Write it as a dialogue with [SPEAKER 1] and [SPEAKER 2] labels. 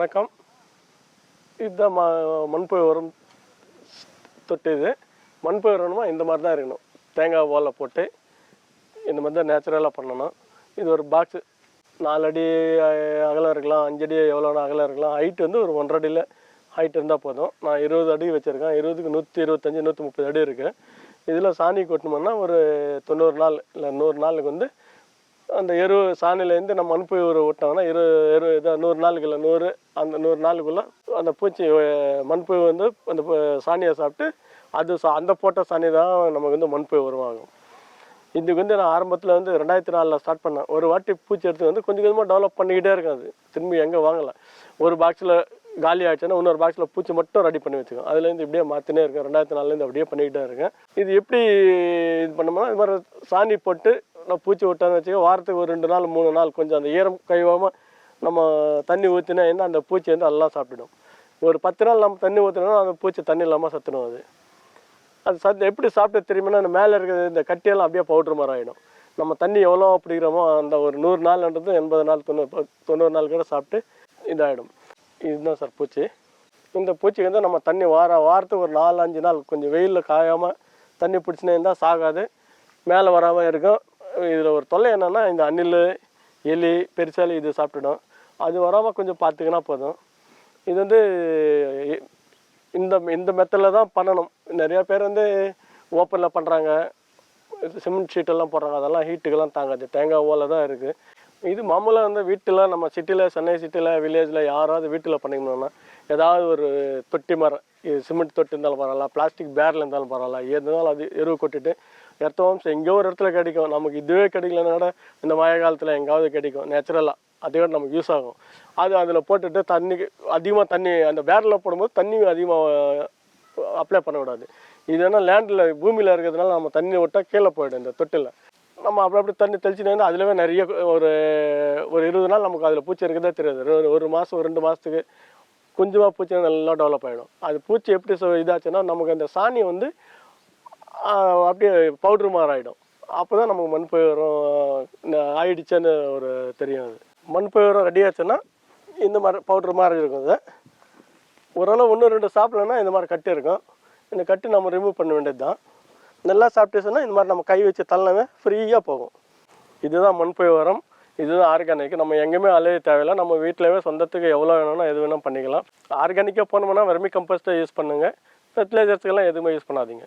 [SPEAKER 1] வணக்கம். இதுதான் மண்புழு உரம் தொட்டு. இது மண்புழு உரம்னா இந்த மாதிரி தான் இருக்கணும். தேங்காய் ஓலை போட்டு இந்த மாதிரி தான் நேச்சுரலாக பண்ணணும். இது ஒரு பாக்ஸு 4 அடி அகலம் இருக்கலாம், 5 அடி எவ்வளோனா அகலம் இருக்கலாம். ஹைட் வந்து ஒரு 1.5 அடியில் ஹைட் இருந்தால் போதும். நான் 20 அடி வச்சுருக்கேன். 20க்கு 125 130 அடி இருக்குது. இதில் சாணி கொட்டணும்னா ஒரு 90 நாள் இல்லை 100 நாளுக்கு வந்து அந்த சாணியிலேருந்து நம்ம மண்புழு உரம் விட்டாங்கன்னா 100 நாளுக்கு இல்லை 100 நாளுக்குள்ளே அந்த பூச்சி மண்புழு வந்து அந்த சாணியை சாப்பிட்டு அந்த போட்ட சாணி தான் நமக்கு வந்து மண்புழு உருவாகும். இதுக்கு வந்து நான் ஆரம்பத்தில் வந்து 2004 ஸ்டார்ட் பண்ணேன். ஒரு வாட்டி பூச்சி எடுத்து வந்து கொஞ்சம் கொஞ்சமாக டெவலப் பண்ணிக்கிட்டே இருக்காது. திரும்பி எங்கே வாங்கலை. ஒரு பாக்ஸில் காலி ஆகிடுச்சுன்னா இன்னொரு பாக்ஸில் பூச்சி மட்டும் ரெடி பண்ணி வச்சுக்கோம். அதுலேருந்து இப்படியே மாற்றினே இருக்கேன். 2004 அப்படியே பண்ணிக்கிட்டே இருக்கேன். இது எப்படி இது பண்ணோம்னா இது மாதிரி சாணி போட்டு நான் பூச்சி விட்டான்னு வச்சுக்கோ, வாரத்துக்கு ஒரு 2 நாள் 3 நாள் கொஞ்சம் அந்த ஈரம் கைவாமல் நம்ம தண்ணி ஊற்றினா என்ன அந்த பூச்சி வந்து எல்லாம் சாப்பிட்டுடும். ஒரு 10 நாள் நம்ம தண்ணி ஊற்றினோம்னா அந்த பூச்சி தண்ணி இல்லாமல் சத்துடும். அது எப்படி சாப்பிட்டு தெரியுமா, அந்த மேலே இருக்கிறது இந்த கட்டியெல்லாம் அப்படியே பவுட்ரு மாதிரி ஆகிடும். நம்ம தண்ணி எவ்வளோ பிடிக்கிறோமோ அந்த ஒரு 100 நாள்ன்றது 80 நாள் 90 நாள் கூட சாப்பிட்டு இதாகிடும். இதுதான் சார் பூச்சி. இந்த பூச்சிக்கு வந்து நம்ம தண்ணி வாரத்துக்கு ஒரு 4-5 நாள் கொஞ்சம் வெயிலில் காயாமல் தண்ணி பிடிச்சினே இருந்தால் சாகாது, மேலே வராமல் இருக்கும். இதில் ஒரு தொல்லை என்னென்னா இந்த அணில், எலி, பெருசாலி இது சாப்பிட்டுடும். அது வராமல் கொஞ்சம் பார்த்துக்கினா போதும். இது வந்து இந்த மெத்தடில் தான் பண்ணணும். நிறையா பேர் வந்து ஓப்பனில் பண்ணுறாங்க, சிமெண்ட் ஷீட்டெல்லாம் போடுறாங்க. அதெல்லாம் ஹீட்டுக்கெல்லாம் தாங்காது. தேங்காய் ஓலை தான் இருக்குது. இது மாமூலாக வந்து வீட்டில் நம்ம சிட்டியில், சென்னை சிட்டியில், வில்லேஜில் யாராவது வீட்டில் பண்ணிக்கணும்னா ஏதாவது ஒரு தொட்டி மரம், இது சிமெண்ட் தொட்டி இருந்தாலும் பரவாயில்ல, பிளாஸ்டிக் பேரில் இருந்தாலும் பரவாயில்ல, எதுனாலும் அது எருவு கொட்டிட்டு எர்த்வொர்ம்ஸ் எங்கேயோ ஒரு இடத்துல கிடைக்கும். நமக்கு இதுவே கிடைக்கலன்னா கூட இந்த மழை காலத்தில் எங்காவது கிடைக்கும் நேச்சுரலாக. அதே நமக்கு யூஸ் ஆகும். அதில் போட்டுட்டு அதிகமாக தண்ணி அந்த பேரில் போடும்போது தண்ணி அதிகமாக அப்ளை பண்ணக்கூடாது. இது என்ன லேண்டில் பூமியில் இருக்கிறதுனால நம்ம தண்ணி விட்டால் கீழே போயிடும். இந்த தொட்டில் நம்ம அப்படி தண்ணி தெளிச்சுனா அதிலவே நிறைய ஒரு 20 நாள் நமக்கு அதில் பூச்சி இருக்கிறதே தெரியாது. ஒரு மாதம் 2 மாதத்துக்கு கொஞ்சமாக பூச்சி நல்லா டெவலப் ஆகிடும். அது பூச்சி எப்படி இதாச்சுன்னா நமக்கு அந்த சாணி வந்து அப்படியே பவுட்ரு மாதிரி ஆகிடும். அப்போ தான் நமக்கு மண்புழு உரம் ஆயிடுச்சுன்னு ஒரு தெரியும். அது மண்புழு உரம் ரெடி ஆச்சுன்னா இந்த மாதிரி பவுட்ரு மாதிரி இருக்கும். அது ஓரளவு 1-2 சாப்பிட்லன்னா இந்த மாதிரி கட்டி இருக்கும். இந்த கட்டி நம்ம ரிமூவ் பண்ண வேண்டியது தான். நல்லா சாப்பிட்டுச்சுன்னா இந்த மாதிரி நம்ம கை வச்சு தள்ளினாவே ஃப்ரீயாக போகும். இதுதான் மண்புழு உரம். இதுதான் ஆர்கானிக். நம்ம எங்கேயுமே அலைய தேவையில்லை. நம்ம வீட்டிலவே சொந்தத்துக்கு எவ்வளோ வேணும்னா எது வேணால் பண்ணிக்கலாம். ஆர்கானிக்காக போனோம்னா வெர்மி கம்போஸ்ட்டை யூஸ் பண்ணுங்கள். ஃபெர்டிலைசர்ஸ்க்கெல்லாம் எதுவுமே யூஸ் பண்ணாதீங்க.